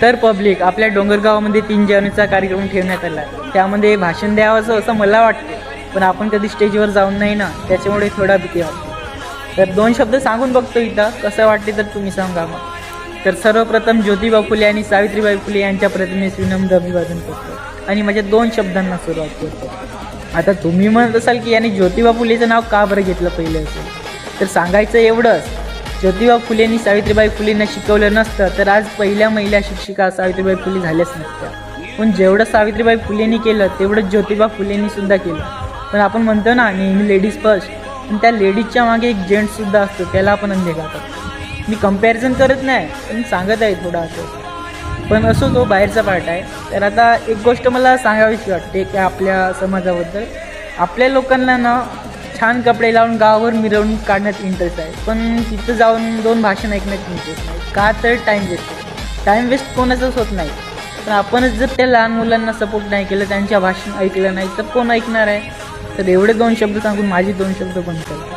तर पब्लिक आपल्या डोंगरगावामध्ये 3 जानेवारीचा कार्यक्रम ठेवण्यात आला. त्यामध्ये भाषण द्यावंसं असं मला वाटते, पण आपण कधी स्टेजवर जाऊन नाही ना, त्याच्यामुळे थोडा भीती वाटते. तर 2 शब्द सांगून बघतो इथं, कसं वाटते तर तुम्ही सांगा मग. तर सर्वप्रथम ज्योतिबा फुले आणि सावित्रीबाई फुले यांच्या प्रतिमेस विनम्र अभिवादन करतो आणि माझ्या 2 शब्दांना सुरुवात करतो. आता तुम्ही म्हणत असाल की याने ज्योतिबा फुलेचं नाव का बरं घेतलं पहिलं असेल, तर सांगायचं एवढंच, ज्योतिबा फुलेंनी सावित्रीबाई फुलेंना शिकवलं नसतं तर आज पहिल्या महिला शिक्षिका सावित्रीबाई फुले झाल्याच नसत्या. पण जेवढं सावित्रीबाई फुलेंनी केलं तेवढं ज्योतिबा फुलेंनी सुद्धा केलं. पण आपण म्हणतो ना नेहमी लेडीज फर्स्ट, पण त्या लेडीजच्या मागे एक जेंट्ससुद्धा असतो, त्याला आपण अनदेखा करतो. मी कंपॅरिझन करत नाही, पण सांगत आहे थोडं असं. पण असो तो बाहेरचा पार्ट आहे. तर आता एक गोष्ट मला सांगावीशी वाटते की आपल्या समाजाबद्दल आपल्या लोकांना ना छान कपडे लावून गावावर मिरवणूक काढण्यात इंटरेस्ट आहे, पण तिथं जाऊन 2 भाषण ऐकण्यात इंटरेस्ट नाही. का तर टाईम वेस्ट कोणाचंच होत नाही. पण आपणच जर त्या लहान मुलांना सपोर्ट नाही केलं, त्यांच्या भाषण ऐकलं नाही, तर कोण ऐकणार आहे. तर एवढे 2 शब्द सांगून माझी 2 शब्द बंद करतो.